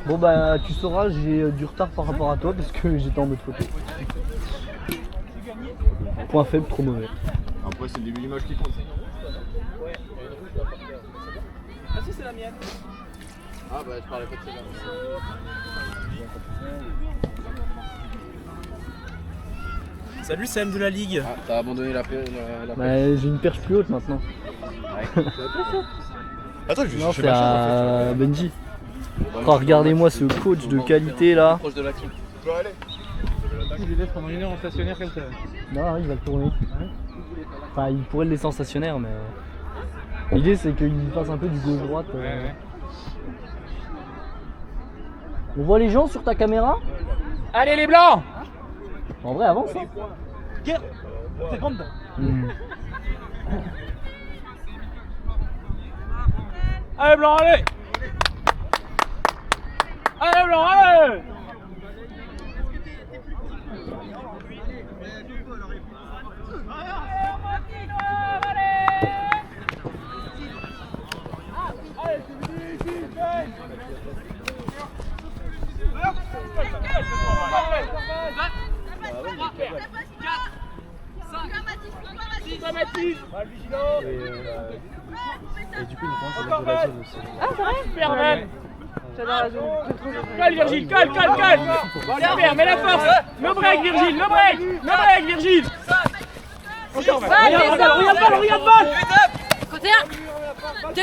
Bon bah tu sauras, j'ai du retard par rapport à toi parce que j'étais en mode photo. Point faible, trop mauvais. Après c'est le début du match qui compte. Ah si c'est la mienne. Ah bah je parlais pas de celle-là. Salut Sam de la Ligue. Ah, t'as abandonné la Bah j'ai une perche plus haute maintenant. Attends, je Non, c'est à Benji. Oh, regardez-moi ce coach de qualité là. Proche de la team. Tu peux aller. Il les laisse pendant 1 heure en stationnaire comme ça. Non, il va le tourner. Enfin, il pourrait le laisser en stationnaire, mais l'idée c'est qu'il passe un peu du gauche-droite. On voit les gens sur ta caméra? Allez les blancs. En vrai, avance. Hein. C'est comme ça. Allez blanc, allez. Allez blanc, allez. Et du coup, il pense à la zone aussi. Ah, c'est vrai? Super même. J'adore la zone. Colle Virgile, colle. Super, mets la force. Le break Virgile, le break Virgile. Encore, regarde balle. Côté 1, 2,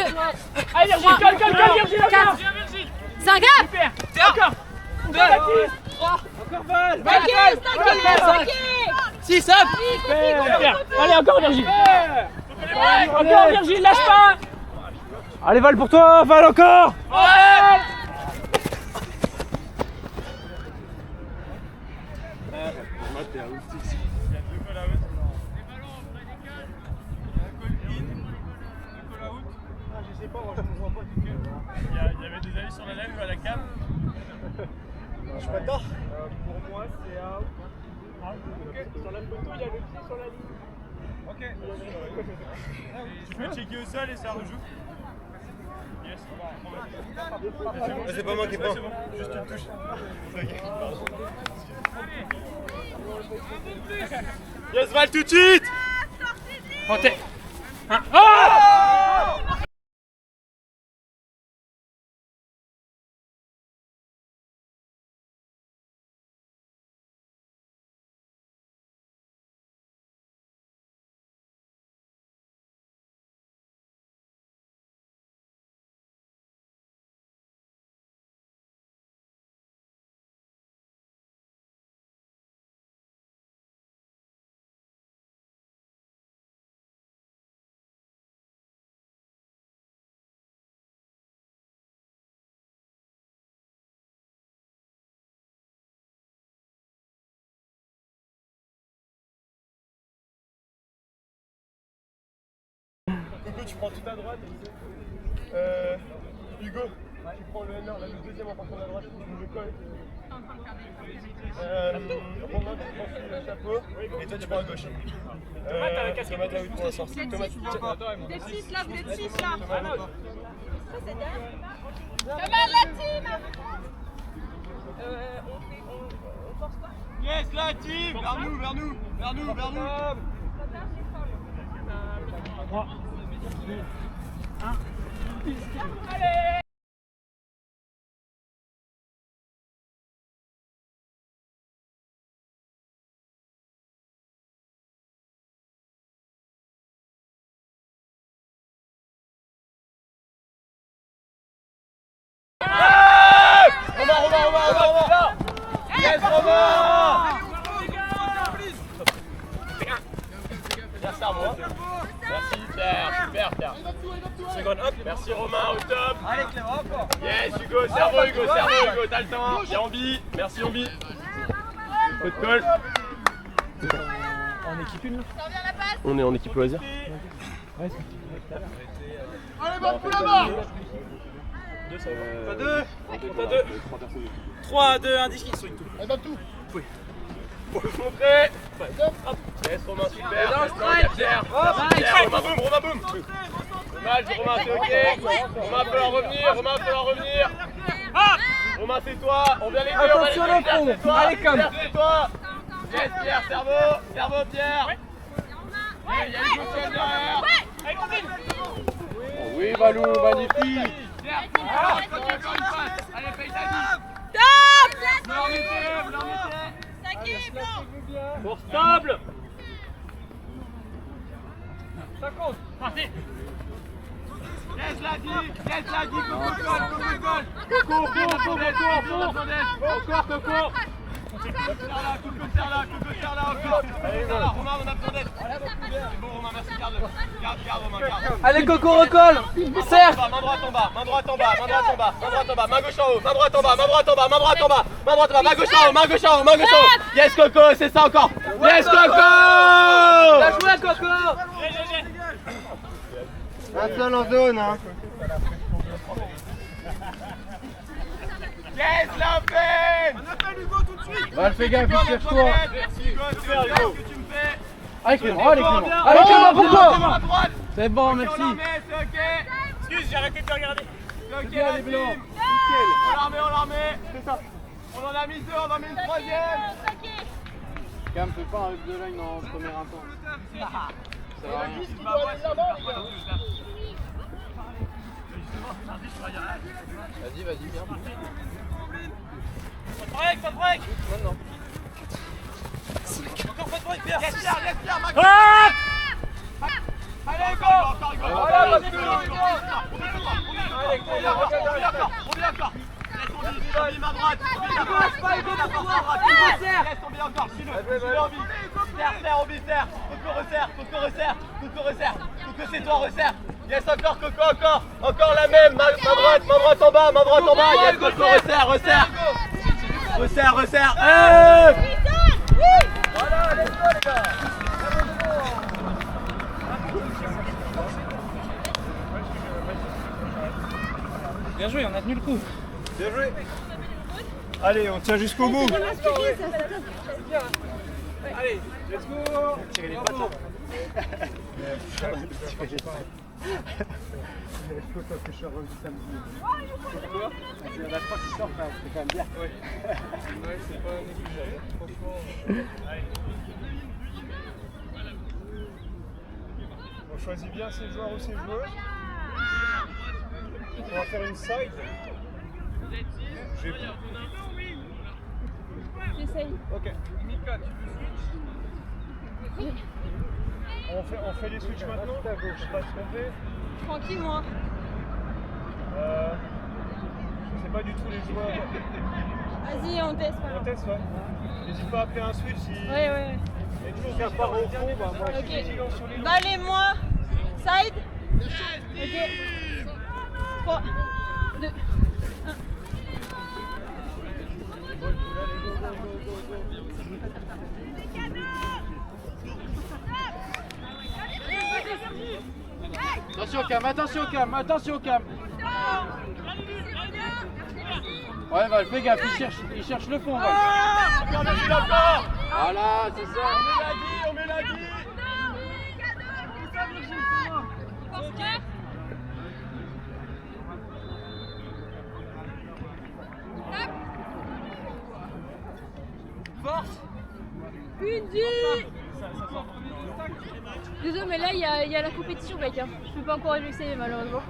Allez Virgile, colle Virgile, 4, 5 gars. Super, encore. 2, 3, encore balle. 6, hop. Super. Allez, encore Virgile. Encore Virgile, lâche pas. Allez Val pour toi, Val encore. Ouais. Il y avait des avis sur la live ou à la cam. Je suis pas tard. Pour moi, c'est out. Sur la photo, il y a le pied sur la ligne. Ok. Tu peux checker au sol et ça rejoue. Yes. C'est pas moi qui prends. C'est bon, juste une touche. Yes Val tout de suite. Montez. Oh! Hugo, tu prends tout à droite. Hugo, tu prends le NR, là, le deuxième en partant à droite, tu me le colles. Romain, tu prends le chapeau, et toi tu prends à gauche. Thomas, t'as où pour l'instant? Vous êtes 6 là, vous êtes 6 là. Ça c'est dingue. Thomas, la team. On force pas. Yes, la team! Vers nous. 3, 2, 1. Allez! Romain! Yes, Romain! Merci à moi. Merci Pierre, super Pierre. Seconde, hop. Merci Romain, au top. Allez Clément, encore. Yes Hugo, cerveau Hugo, t'as le temps. Bien Ambi, merci Ambi. Coup de colle. En équipe 1 là. On est en équipe loisir. Allez Val pour la barre. 3, 2, 1, disque, ils sont une touche. Elle va tout. Faut se montrer. Yes, Romain, super. Pierre. Romain, boum, Romain, boum. Dommage, Romain, c'est ok. Romain peut en revenir, Romain peut en revenir. Romain, c'est toi. On vient les deux. Attention le fond. Allez, comme. Pierre, c'est toi. Yes, Pierre, cerveau. Cerveau, Pierre. Il y a une gauche derrière. Oui, Valou, magnifique. Pierre, allez, paye ta vie. Top! Vous leur mettez. Saki, bon! Pour stable. Ça compte. Parti. Yes, l'a dit, Coco, encore, Coco. Coco, là, encore. Romain, on a besoin d'aide. C'est bon, Romain, merci, garde-le. Garde, Romain, garde. Allez, Coco, recolle. Serre. Main droite en bas, main droite en bas, main gauche en haut, main droite en bas, main droite en bas, main gauche en haut. Yes, Coco, c'est ça encore. Yes, Coco. Bien joué, Coco. Un seul en zone, hein. Yes, la peine. On appelle Hugo tout de suite. Va, fais gaffe, il cherche toi. Merci, Hugo, c'est bien ce que tu me fais. Allez, Clément, allez, Clément. Allez, Allez, Clément, pour toi. à droite. C'est bon, merci. On la met, c'est ok. Excuse, j'ai arrêté de te regarder. C'est ok, bien, la les blancs. team. On la remet. C'est ça. On en a mis deux, on en met une troisième. Cam, fais pas un up de line en premier temps. Ça va rien. Vas-y, viens. Pas de break. Non. Encore pas de break, Pierre. Yes, Pierre, Max. Allez, go. Voilà, parce que On vient encore. Laisse ma droite. Laisse tomber encore. Suis-le en vie. Serre, on vit, serre. Coco resserre. Coco, c'est toi, resserre. Yes, encore, Coco, encore. Encore la même. Ma droite en bas. Yes, Coco, resserre. Resserre. Voilà, let's go, les gars. Bien joué, on a tenu le coup. Bien joué. Allez, on tient jusqu'au bout. Allez, let's go. Tirez les pattes. Il faut que je sois revenu samedi. Pourquoi? Il y en a 3 qui sortent, c'est quand même bien. Ouais, c'est pas négligeable. Franchement. On choisit bien ses joueurs ou ses joueuses. On va faire une side. J'essaye. Ok. On fait les switches maintenant. Je sais pas ce qu'on fait. Tranquille, moi. Je sais pas du tout les joueurs. Vas-y, on teste. On teste, ouais. N'hésite pas à appeler un switch si. Ouais. Il y a toujours qu'un part au fond, bah moi je suis vigilant sur les noms. Val et moi. Side. Ok. 3, 2, 1. Attention, Cam. Ouais, Val, fais gaffe, il cherche le fond, Val. Encore. Voilà, c'est ça. On met la vie. Force. Une vie. Désolé, mais là, il y a la compétition, mec. Hein. Je peux pas encore évexer, malheureusement.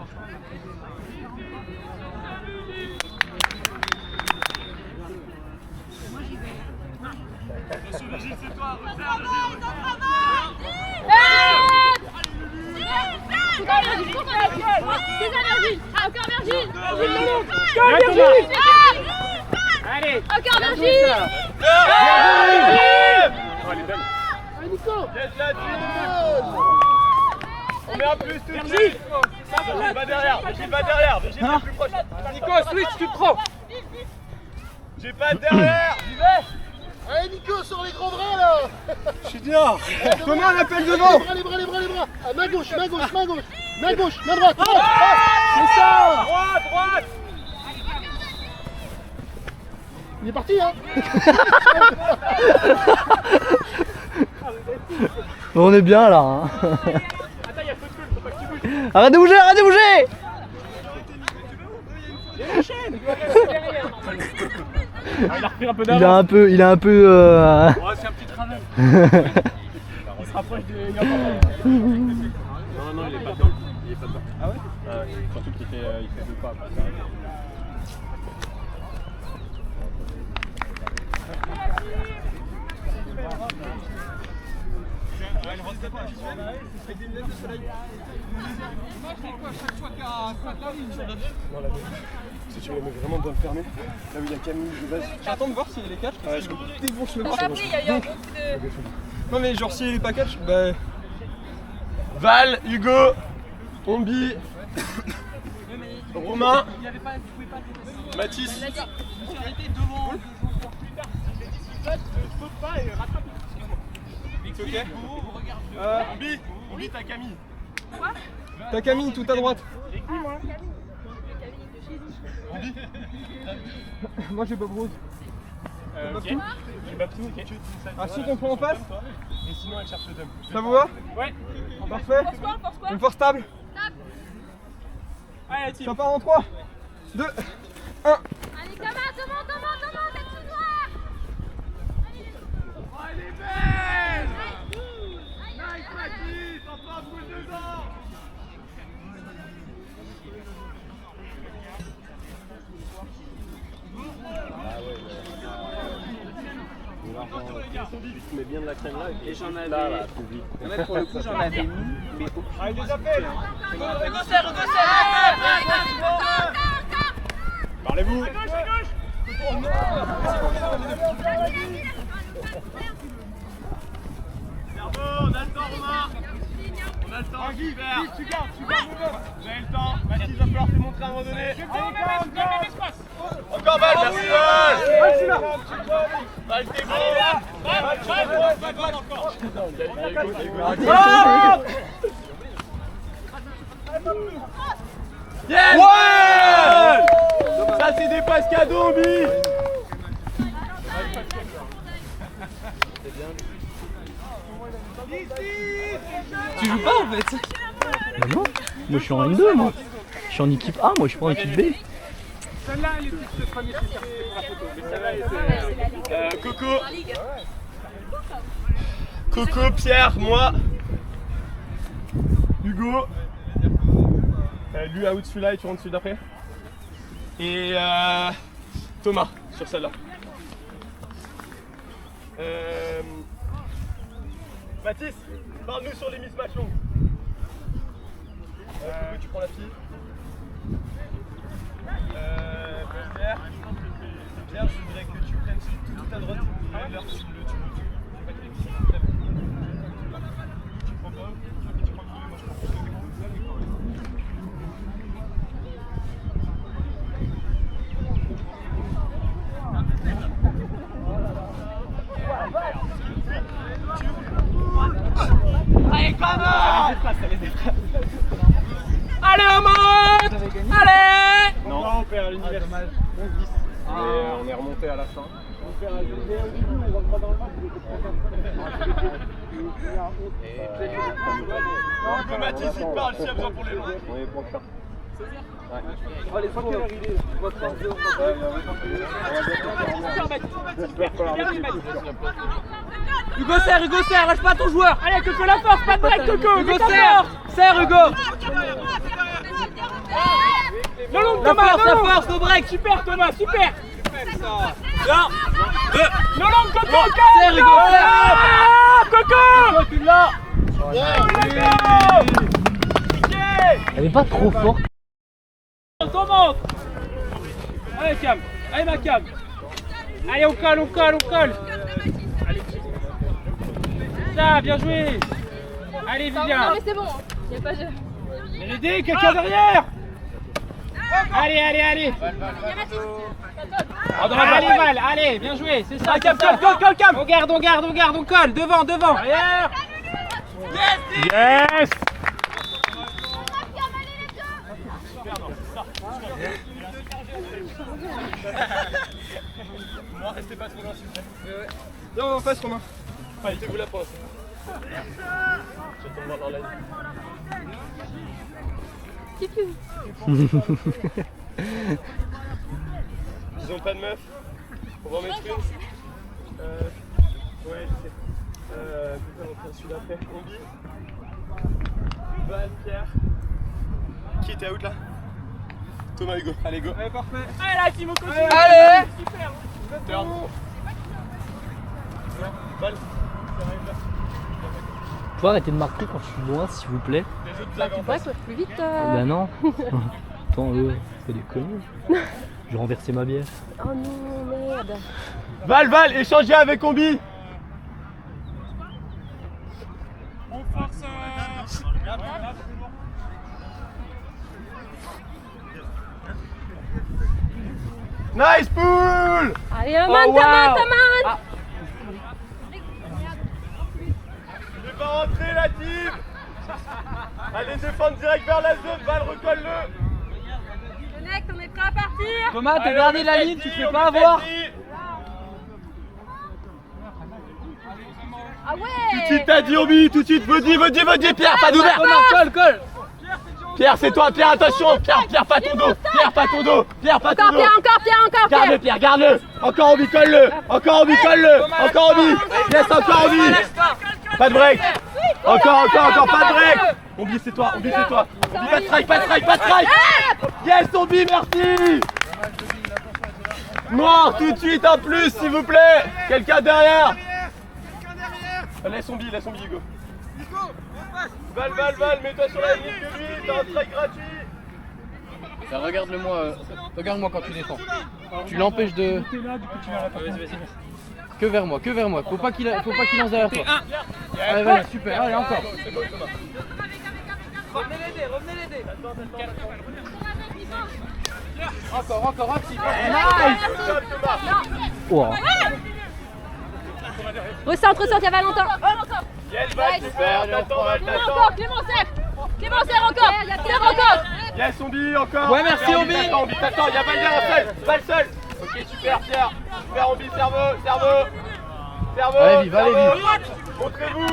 Attention, Virgile, c'est toi. Encore Virgile. Allez. Encore Virgile. Oh, elle est belle. Yes, la team. On met un plus tout de suite. Virgile va derrière. Virgile est plus proche. Nico, switch, tu te prends. J'ai pas de derrière. J'y vais. Allez Nico, sur les grands bras là. Je suis dehors. Comment on appelle devant? Les bras. Ah, main gauche. Main droite. C'est ça. Droite. Il est parti, hein. On est bien là. Hein. Attends, il y a Coco, faut pas que tu bouges. Arrête de bouger, arrête de bouger. Ah, il a repris un peu Il a d'avance. un peu. Ouais, c'est un petit travers. Il se rapproche de Non, il est pas dedans. Il est pas dedans. Ah ouais? Surtout qu'il fait 2 pas. Après, ça arrive. Si tu les mets vraiment bien fermés, là où il y a Camille de base. J'attends de voir s'il les catch. Ouais, je comprends. Dès bon, je le On vois. t'a appris, il y a eu un gros coup de... Non, mais genre, s'il est pas catch, bah. Val, Hugo, Ombi, Romain, Mathis. C'est ok? Ombi, t'as Camille. T'as Camille tout à droite. Moi j'ai Bob Rose. Ok. J'ai Babtou, ok. Ah, si on prend en face, Et sinon, elle cherche le dump. ça vous va? Ouais. Parfait. Force quoi, force quoi? Une force stable. Allez, la team. Ça part en 3, 2, 1. Allez, Thomas, demande, la petite noire. Tu mets bien de la crème là et j'en avais là, plus vite. Pour le coup, j'en avais mis, mais Ah, il les appelle. Parlez-vous. On a le temps, Romain. On a le temps, super. Tu gardes, vous avez le temps. Mathis, va falloir te montrer à un moment donné. Encore Val, merci Val. Val, t'es Yes! Ouais! Ça c'est des passes cadeaux, Ombi. Tu joues pas en fait? Bah non, moi je suis en N2 moi. Je suis en équipe A, moi je suis pas en équipe B. Celle-là, elle est plus le premier critère pour la photo. Mais celle-là, elle était. Coco, Pierre, moi, Hugo, lui out celui-là et tu rentres celui d'après. Et Thomas sur celle-là. Mathis, parle-nous sur les mismatchs longs. Tu prends la fille. Pierre, je voudrais que tu prennes tout à droite. L'heure, tu prends pas. Tu prends moi je prends. Allez, comment? Allez, on monte! Allez! Non, on perd à l'univers. Mais on est remonté à la fin. On perd à l'univers. On rentre pas dans le match. Le Mathis il parle s'il y a besoin pour les loin. On est pour ça. Allez, faut quelle heure il est? Hugo serre, lâche pas ton joueur! Allez, Coco, la force, pas de break, Coco! Hugo serre! Serre, Hugo! Non, non, Thomas, la force, no break! Super, Thomas, super! Non, non, Coco, serre, Hugo! Ah, Coco! Tu l'as! Elle est pas trop forte. On monte! Allez, Cam! Allez, ma Cam! Allez, on colle, on colle, on colle! Ça, bien joué! Allez, Non, Vivian! mais c'est bon, il n'y a pas de... Aidez, quelqu'un derrière! Allez, allez, allez! Allez, Val, allez, bien joué, c'est ça! Cam, Cam, Cam! On garde, on garde, on garde, on colle! Devant, devant! Derrière! Yes! Moi, restez pas trop loin, s'il vous plaît. Viens, on en face, Romain. Mettez-vous là pour l'instant. Je tombe dans la ligne. Ils ont pas de meuf. On va en mettre une. Ouais, je sais. Putain, on prend celui d'après. Ombi. Val, Pierre. Qui était out là? Thomas, Hugo. Allez, go. Allez, parfait. Allez là, Timo, continue. Allez. Super. Turn. Val. Vous pouvez arrêter de marquer quand je suis loin, s'il vous plaît? Les autres blagues en face. Plus vite. Bah non. Attends, c'est des conneries. J'ai renversé ma bière. Oh non, merde. Val, échangez avec Ombi. Nice pool. Allez, ta main. Je vais pas rentrer la team. Allez défendre direct vers la zone, Val, recolle-le. Connect, on est prêt à partir. Thomas, t'es Allez, dernier de la on est ligne, tu te parti, fais on pas est avoir. parti. Ah ouais. Tout de suite, t'as dit Ombi, tout de suite, Vodi, Pierre, pas d'ouvert. Thomas, colle. Pierre, c'est toi, Pierre, attention. Pierre, pas ton dos. Pierre, pas ton dos. Pierre, pas ton dos. Encore Pierre. Garde-le, Pierre, garde-le. Encore Ombi, colle-le. Encore Ombi, colle-le. Encore Ombi. Yes, encore Ombi. Pas de break. Encore, pas de break. Ombi, c'est toi. Ombi, pas de strike. Yes, Ombi, merci. Noir, tout de suite, en plus, s'il vous plaît. Quelqu'un derrière. Laisse Ombi, Hugo. Val, mets-toi sur la ligne de lui, t'as un strike gratuit. Regarde-moi quand tu défends. Tu l'empêches de. Que vers moi. Faut pas qu'il lance derrière toi. Allez, voilà, super. Allez, encore. Revenez l'aider. Encore, actif. Wow. Recentre, il y a Valentin. Yes, Val, super, t'attends. Clément Serre encore. Yes, Ombi, encore. Ouais, merci, Ombi. T'attends, il y a Val derrière, Val seul. Ok, super, Pierre. Super, Ombi, cerveau. Allez, vive.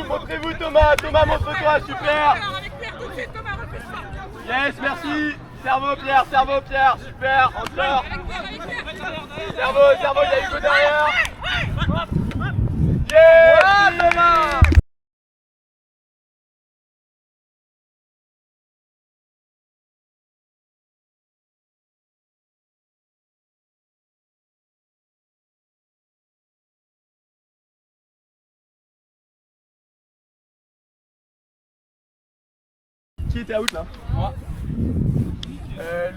Montrez-vous, Thomas, montre-toi, super. Yes, merci. Cerveau, Pierre, super, encore. Cerveau, il y a Hugo derrière. Yes, Thomas. Qui était out là? Moi.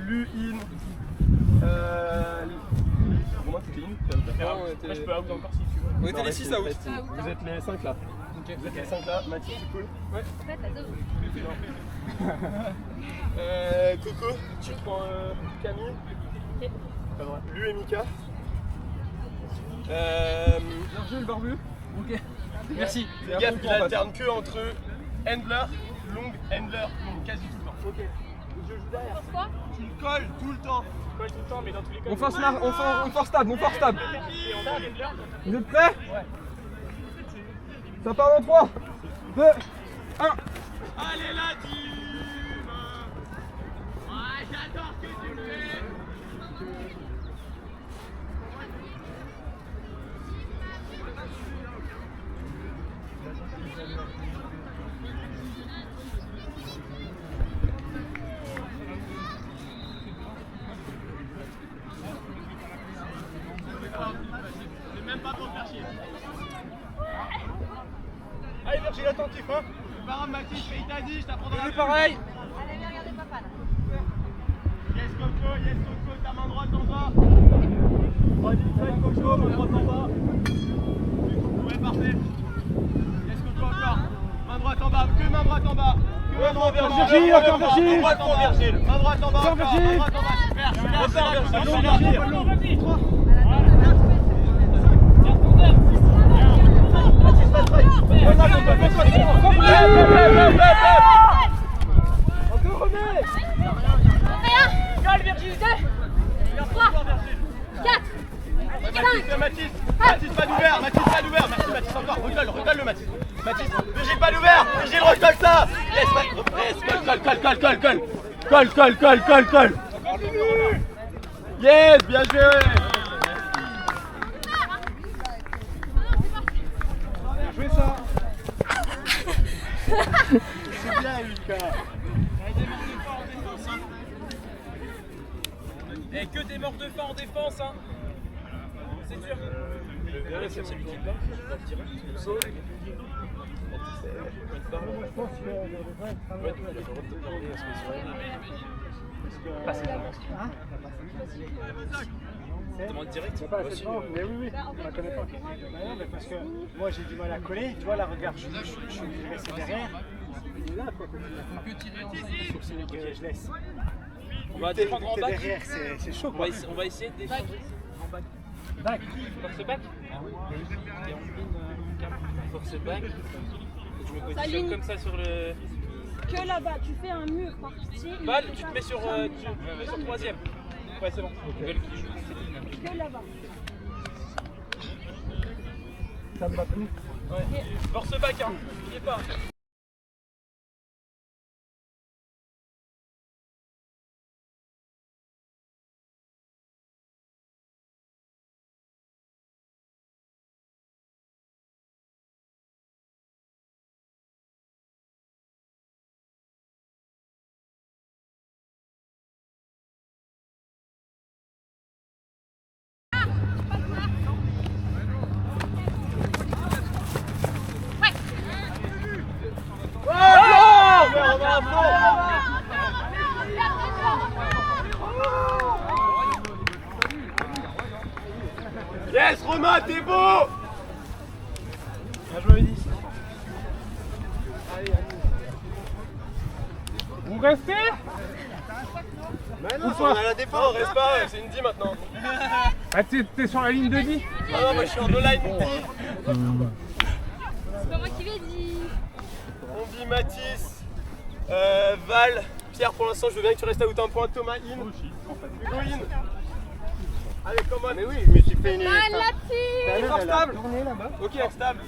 Luin. Romain, t'étais in? Moi, je peux out encore si tu veux. On était les 6 à out. Vous êtes les 5 là. Vous êtes les 5 là. Mathis, c'est cool. Ouais. Coco, tu prends Camille. Pas vrai. Lu et Mika. Virgile, barbu. Ok. Merci. Fais gaffe, il alterne que entre handler, long, quasi tout le temps. Ok. Je joue derrière. Tu le colles tout le temps. Mais dans tous les cas. On force stable. Vous êtes prêts? Ouais. Ça part dans 3, 2, 1. Allez la team. J'adore ce que tu fais. C'est même pas pour te faire chier. Allez Virgile, attentif hein. C'est pas grave Mathis, il t'a dit, je t'apprendrai la Pareil. Allez, viens regarder papa là. Yes Coco, ta main droite en bas. Side Coco, main droite en bas. Ouais, parfait. Yes Coco encore. Main droite en bas, que main droite en bas. Que main droite en bas. Virgile, encore Virgile. Main droite en bas, Virgile. Main droite en bas, Encore Virgile. Main droite en bas, super. Encore remets. 1, 2, 3, 4, 5, Mathis. Mathis, pas d'ouvert. Mathis, pas d'ouvert. Merci Mathis encore. Recolle le Mathis. Mathis, Virgile, pas d'ouvert. Virgile, recolle ça. Yes, colle. Yes, bien joué. Bien joué ça. C'est bien Lucas. Et que des morts de faim en défense, hein. C'est dur. Demande direct. Mais oui, on la connaît pas. Non, mais parce que moi j'ai du mal à coller. Tu vois là, regarde, je suis resté derrière. Il est là quoi. Je laisse. On va défendre en bac. Derrière, c'est chaud quoi. On va essayer de défendre en bac. Back. Force back. Force back. Je me positionne comme ça sur le. Que là-bas, tu fais un mur par ici. Val, tu te mets sur troisième. Ouais, c'est bon. Que là-bas. Ça me va plus. Ouais. Force back, hein. N'oubliez pas. Yes, Romain, t'es beau. Bien joué, Edith. Vous restez? Non, on a la défense, on reste pas, c'est une 10 maintenant. Ah, t'es sur la ligne de 10? Non, moi je suis en no-line. C'est pas moi qui l'ai dit. On dit Mathis, Val, Pierre pour l'instant je veux bien que tu restes à out un point, Thomas in. Hugo in. Allez, come on. Mais oui, mais tu fais une. Fort stable. là-bas. Ok, Stable.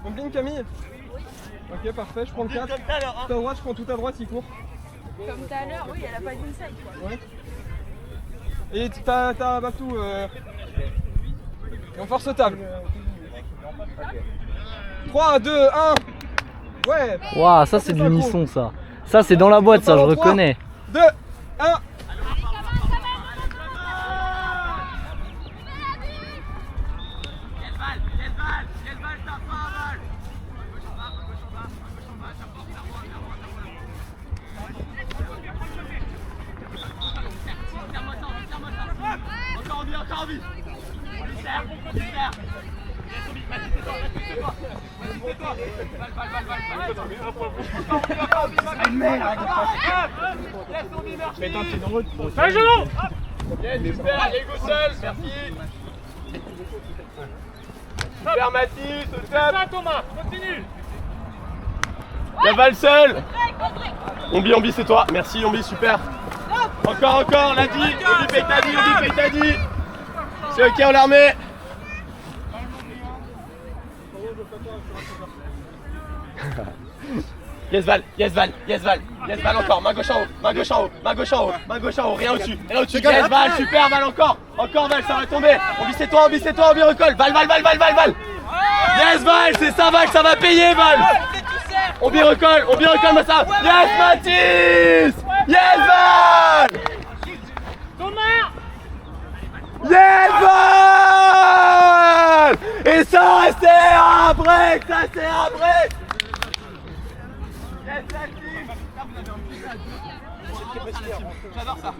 on blind Camille. Ok, parfait, je prends le 4. Comme tout à l'heure, hein. Tout à droite, je prends tout à droite, il court. Comme tout à l'heure, oui, elle a pas d'inside quoi. Ouais. Et t'as Baptou. Et on force table. 3, 2, 1. Ouais. Waouh, ça c'est de l'unisson ça. Ça c'est dans la boîte, ça je reconnais. 2, 1. Encore envie. Mais tant que t'es dans l'autre. Un genou. Yes, super, Diego seul, merci. Super Mathis, au top. Ça Thomas, continue. La Val seul. Ombi, c'est toi. Merci Ombi, super. Encore, on l'a dit. Ombi, paye ta dit. C'est ok, on la remet. Yes Val encore, main gauche en haut, rien au-dessus, yes Val, super Val encore Val, ça va tomber, Ombi c'est toi, Ombi recolle, Val, yes Val, c'est ça Val, ça va payer Val, Ombi recolle, mais ça, yes Mathis, yes Val, yes Val, et ça c'est un break, J'adore ça.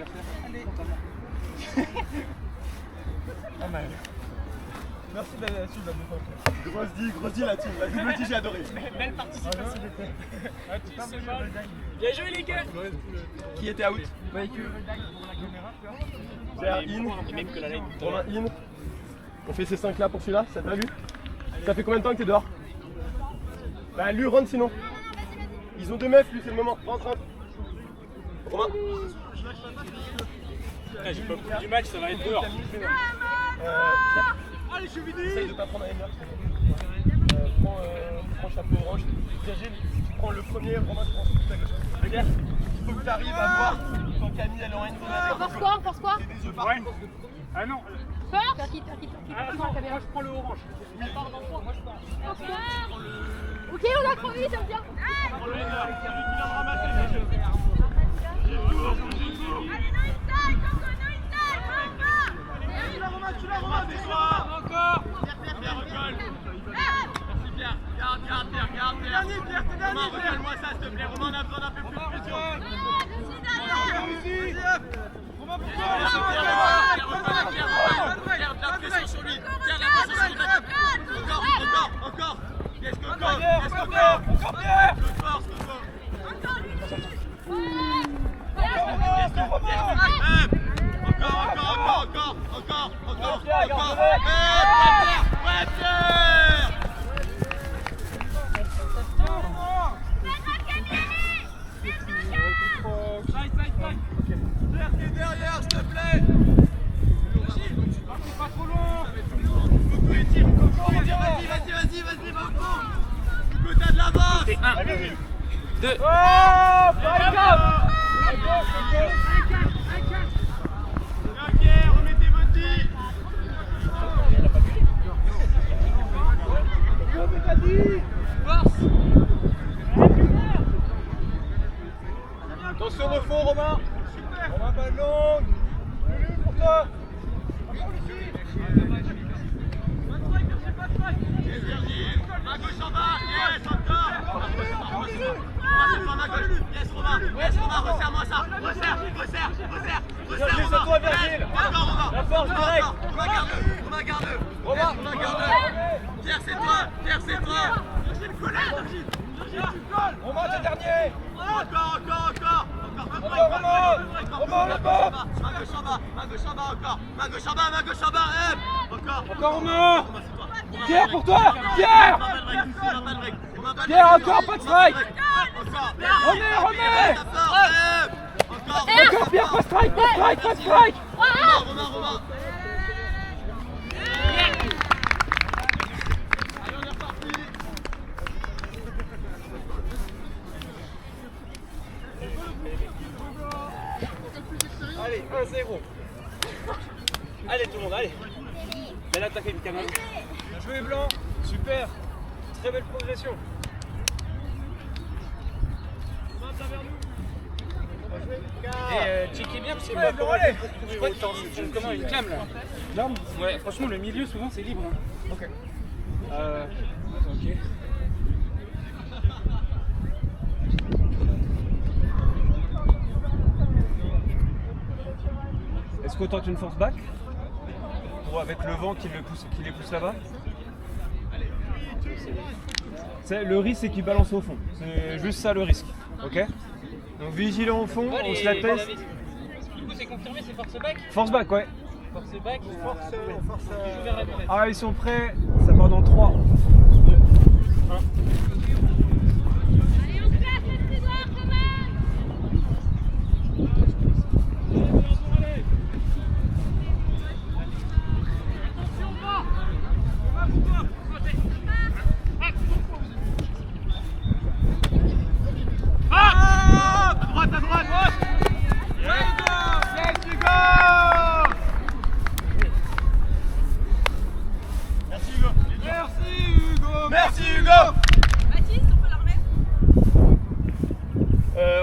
Merci d'aller là-dessus, Baptou. Grosse dit la team, la double dit j'ai adoré. Belle participation. Bien joué les gars. Qui était out? Pierre in, Romain in. On fait ces 5 là pour celui-là, ça t'a vu? Ça fait combien de temps que t'es dehors? Bah lui rentre sinon. Ils ont 2 meufs, lui c'est le moment, rentre. Romain. J'ai pas pris du match, ça va être dur. Allez, je suis venu. Essaye de pas prendre un énorme. Prends chapeau orange. Virgile, tu prends le premier, Romain, tu prends tout à gauche. Regarde, il faut que tu arrives à voir quand Camille elle est en une Force quoi? des yeux partout. Ah non. Force. Ah non, moi je prends le orange. Ok, on a trop vite, ça me vient. Romain, recale-moi ça, s'il te plaît. Romain, on a besoin d'un peu plus de pression. Romain, garde la pression sur lui. Garde la pression sur lui. Encore. Yes, Coco. Encore Pierre. Force, Coco. Encore. Ouais, Pierre. Pierre, t'es derrière, s'il te plaît. Pas trop long. Coco, il tire. Vas-y, Marco. Coco, t'as de l'avance. 1, 2. Oh, Ok, remettez votre vie. Attention au fond, Romain. Romain, balle longue. Lulu pour toi. Yes, Virgile. Main gauche en bas. Yes, encore. Yes, Romain. Resserre-moi ça. Resserre. Virgile, c'est toi, Virgile. Encore, Romain. La force directe. Romain, garde-le. Romain, garde-le. Pierre, c'est toi. Virgile, colle. Virgile, tu colles. Romain, t'es dernier. Encore. Romain, là-bas. Main gauche en bas, encore. Main gauche en bas, Encore, Romain. c'est toi. Pierre, pour toi. Pierre. Pierre, encore, pas de strike. Encore. Remets. Encore. Encore, Pierre, pas de strike. Romain. Allez, on est reparti. Allez, 1-0. Allez tout le monde, allez. Belle attaque avec Camille. Bien joué Blanc, super. Très belle progression. Et checkez bien parce que je crois qu'il comment il clame là. Ouais, franchement le milieu souvent c'est libre. Hein. Ok. Ok. Est-ce qu'autant une force back avec le vent qui les pousse là-bas? Le risque c'est qu'ils balancent au fond. C'est juste ça le risque. Ok. Donc vigilant au fond, on se la pèse. Du coup c'est confirmé, c'est force back. Force back, ouais. Force back. Ils jouent vers la bourrette. Ah ils sont prêts, ça part dans 3. 2, 1. Allez, on se place, les trésors, Romain. À droite. Yes, Hugo. Merci Hugo. Baptiste, on peut la remettre?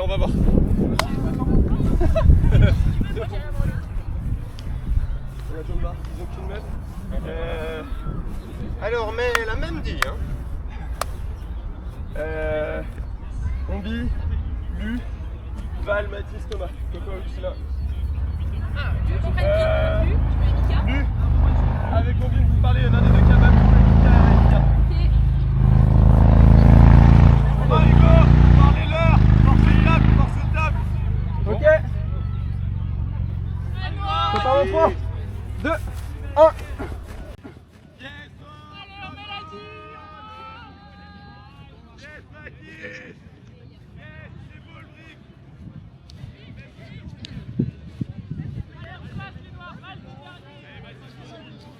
On va voir. Alors, mais la même dit, hein. Ombi, Lu, Val, Mathis, Thomas. Coco, c'est là. Ah, tu veux qu'on prenne qui? Tu mets Mika? Lu, avec Ombi, vous parlez, il y en a un des deux capables, vous pouvez Mika. Ok. Romain, Hugo, parlez-leur. Force table. Ok. Allons. Ça part dans 3, 2, 1. Allez, on met la dure. Yes, Mathis. Yes, c'est beau le brick. Allez, on se passe les noirs. Allez, c'est dernier.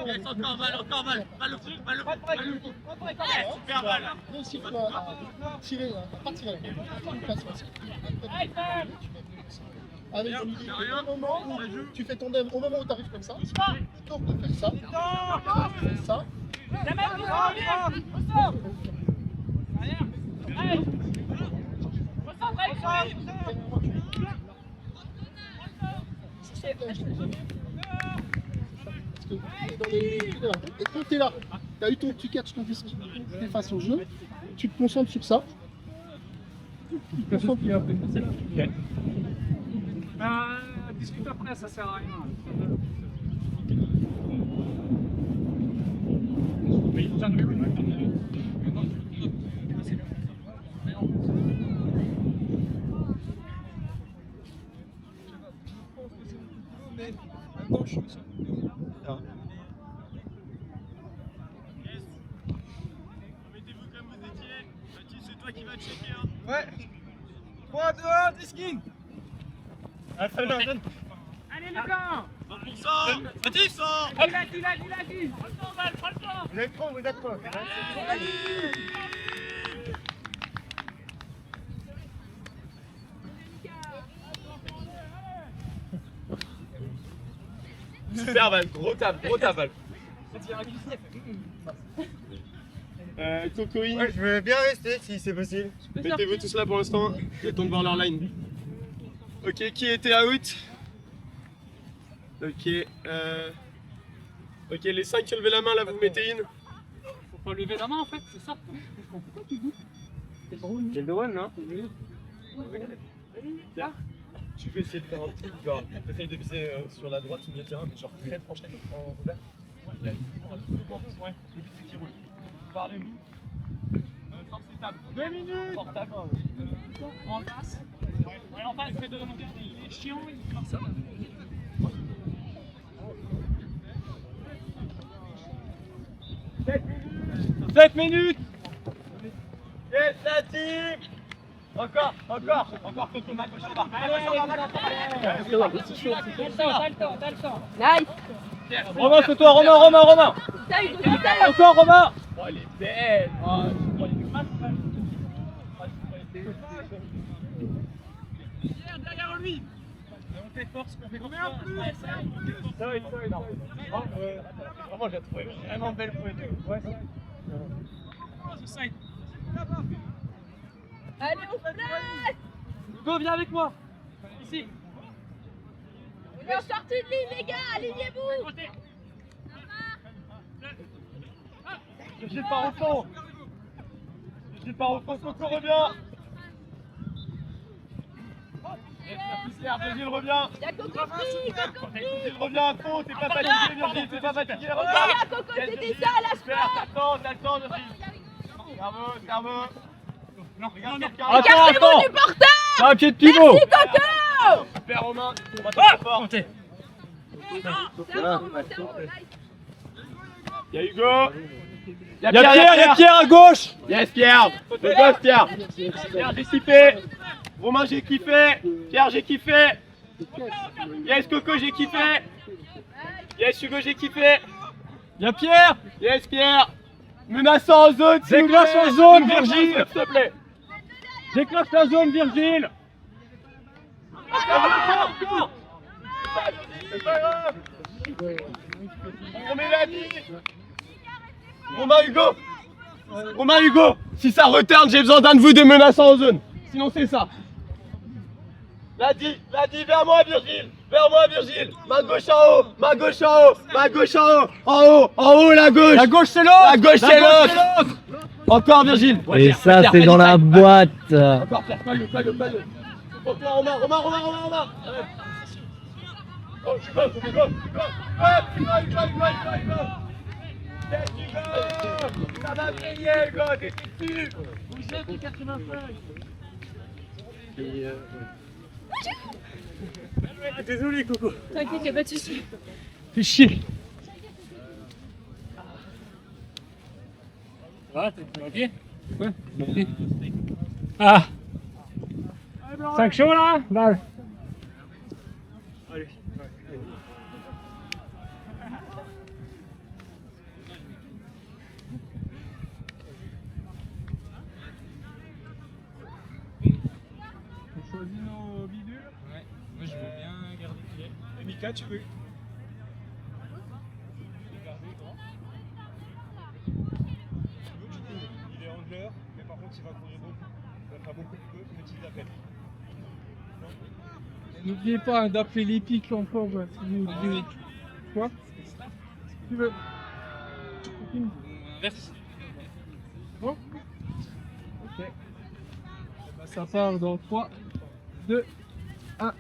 Yes, encore mal. Mal au fond. Super mal. Tirer là, pas tirer. Allez, au moment où tu fais ton dème, au moment où tu arrives comme ça, tu tournes de faire ça. Tu fais ça. Et quand tu es là, tu as eu ton petit catch, ton disque, tu es face au jeu, tu te concentres sur ça. Discute après, ça sert à rien. Mettez-vous comme vous étiez. Mathis, c'est toi qui vas checker. Hein. Ouais. 3, 2, 1, disking. Allez les gars. Mathis, sors. Il a dit. Prends le temps. Vous êtes trop. Super balle, gros tabac. Cocoïne. Ouais, je veux bien rester si c'est possible. Mettez-vous tous là pour l'instant. Le temps de voir leur line. Ok, qui était out? Ok, ok, les 5 qui ont levé la main là, vous mettez in. Faut pas lever la main en fait, c'est ça. J'ai le one, non? Tu peux essayer de faire un petit, genre, essaye de viser sur la droite, sur le terrain, mais genre très proche en revers. Ouais, le but qui roule. Parlez-vous. 2 minutes. Portable. En face. Ouais, en face, fais de remonter. Il est chiant, il fait ça. 7 minutes. Yes, la team. Encore, Coco, ma gauche en bas. T'as le temps. Nice. Romain, c'est toi, Romain. T'as eu. Encore Romain. Oh, elle est belle. Derrière lui. On fait force, on fait combien plus. Vraiment, j'ai trouvé vraiment belle pour les deux. Ouais, Allez, on se place. Hugo, viens avec moi. Ici. On est en sortie de ligne, les gars. Alignez-vous. Virgile part au fond. Coco revient. Virgile revient. Y'a Coco pris. Virgile revient à fond, t'es pas fatigué, Virgile, t'es pas fatigué. Ok, y'a Coco, c'était ça, lâche pas. T'as le temps, Virgile. Nerveux. Non. Écartez-vous du porteur. Là, un pied de pivot. Merci, Coco. Super Romain, on va te fort. Montez. Y'a Hugo. Y'a Pierre à gauche. Yes, Pierre. Le gosse, Pierre. Pierre, j'ai kiffé. Romain, j'ai kiffé. Pierre, j'ai kiffé. Yes, Coco, j'ai kiffé. Yes, Hugo, j'ai kiffé. Y'a Pierre. Yes, Pierre. Menaçant en zone, s'il vous Déclenche plaît. en zone, Virgile. S'il te plaît. Déclenche la zone, Virgile. Encore. C'est pas grave. On remet la vie. Romain Hugo, si ça return, j'ai besoin d'un de vous deux menaçants en zone. Sinon c'est ça. Ladi, vers moi Virgile. Ma gauche en haut. En haut, la gauche. La gauche, c'est l'autre. La gauche, c'est l'autre. Encore Virgile. Ouais, Et Pierre, ça, Pierre, c'est Pierre, dans la Pierre, boîte. Encore Pierre, pas le. Romain. Go. Yes, Hugo. Ça va briller, Hugo, t'es dessus. Bougez du 85. Désolé, Coco. T'inquiète, y'a pas de soucis. Fais chier. Ah, t'es ok? Ouais. Ah. 5 chauds là. Balle. Mika, tu peux. Il est handler, mais par contre il va courir beaucoup. Il va faire beaucoup de peu, mais tu l'appelles. N'oubliez pas d'appeler les pics encore. Quoi? Tu veux? Merci. Bon? Ok. Ça part dans 3, 2, 1.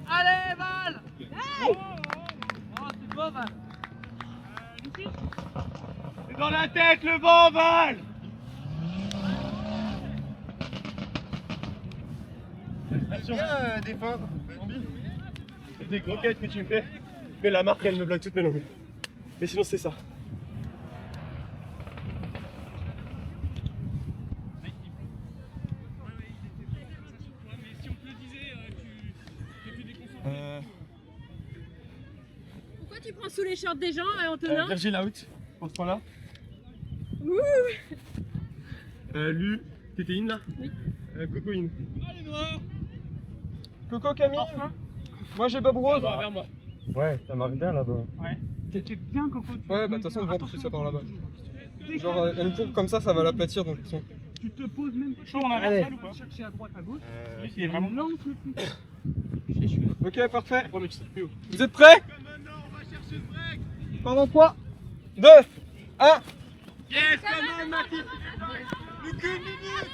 Allez, Val! Oh, c'est beau, Val! C'est dans la tête le vent, Val! Viens défendre. C'est des croquettes que tu me fais. Mais la marque elle me bloque toutes mes langues. Mais sinon c'est ça. Pourquoi tu prends sous les shorts des gens, Antonin? Virgil out pour ce point-là. Lu, t'étais in là? Oui. Coco in. Coco, Camille. Moi j'ai Bob Rose. Vers moi. Ouais, ça marche bien là-bas. Ouais. T'es bien, Coco. Ouais, bah de toute façon, le ventre tout ça par là-bas. Genre, une courbe comme ça va l'aplatir donc. Tu te poses même pas. Chaud en inversal ou pas? Chercher à droite, à gauche. Il est vraiment lent. Ok, parfait. Ouais, mais tu sais plus où. Vous êtes prêts? Pendant 3, 2, 1. Yes, come on, Mathis! Plus qu'une minute!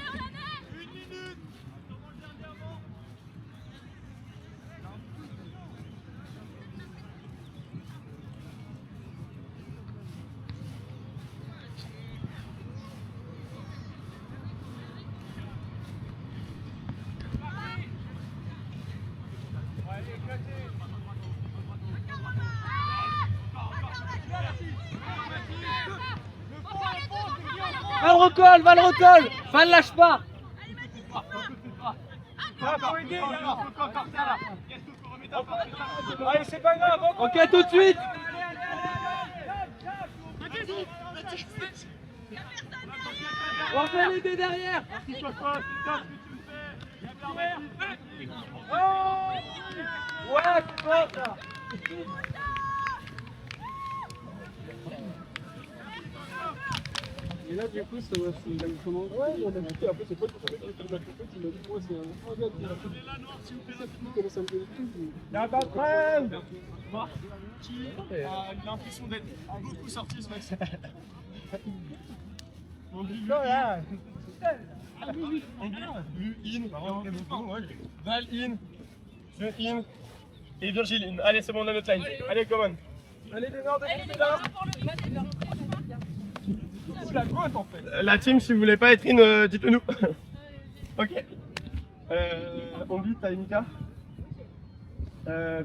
Va le recolle! Val lâche pas! Allez, c'est pas grave. Ok, tout de suite! On fait l'aider derrière! Ouais, c'est bon ça! Et là, du coup, ça va se comment? Ouais, on a dit après, c'est toi qui m'as dit, moi, c'est un gars qui a fait comment ça me fait La patronne! Qui a l'impression d'être beaucoup sorti ce match. On dit là. Val in, je in, et Virgil in. Allez, c'est bon, on a notre line. Allez, come on. Allez, les Nords, c'est la grotte en fait. La team, si vous voulez pas être in, dites-le nous. Ok. On dit, t'as Mika.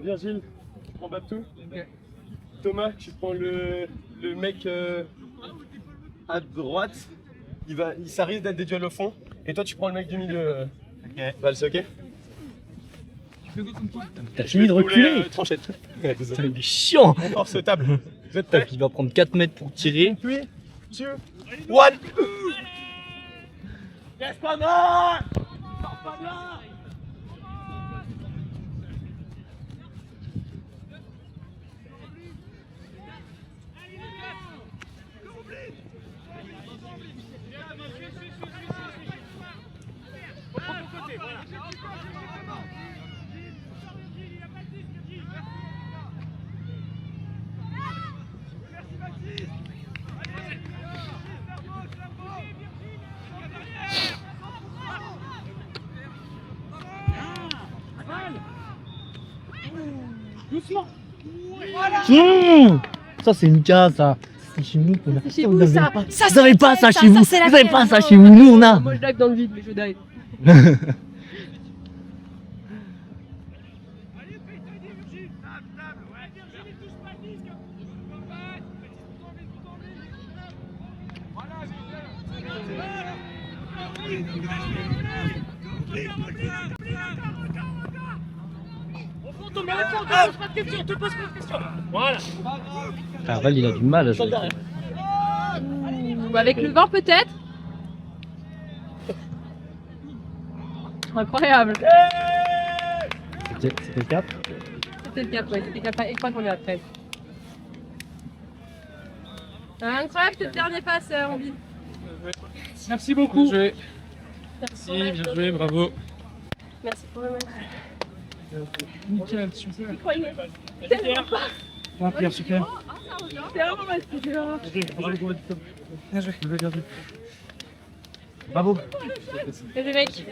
Virgile, tu prends Babtou. Ok. Thomas, tu prends le mec à droite. Ça risque d'être des duels au fond. Et toi, tu prends le mec du milieu. Ok. Val, c'est ok? T'as fini de reculer. Tranchette. Putain, il est chiant. Force table. Vous êtes Putain, prêts? il va prendre 4 mètres pour tirer. 3, 2, 1. Yes, pas mal! Doucement! Ça, c'est Mika, ça. c'est chez nous qu'on a. C'est chez vous, ça. Vous avez pas ça chez vous. c'est la Vous avez fête. pas ça chez vous. Nous, on a. Moi, je lag dans le vide, mais je die. Carval, il a du mal à jouer. Ou avec le vent, peut-être. Incroyable. C'était le cap. C'était le cap, ouais. C'était le cap extra qu'on lui a fait. Incroyable ce dernier passe, Andy. Merci beaucoup. Merci, Merci, bien joué, bravo. Merci pour le match. Nickel, super. J'y croyais. Ah, Pierre, super. C'est vraiment mal ce que Bien joué. Bravo. j'ai mec.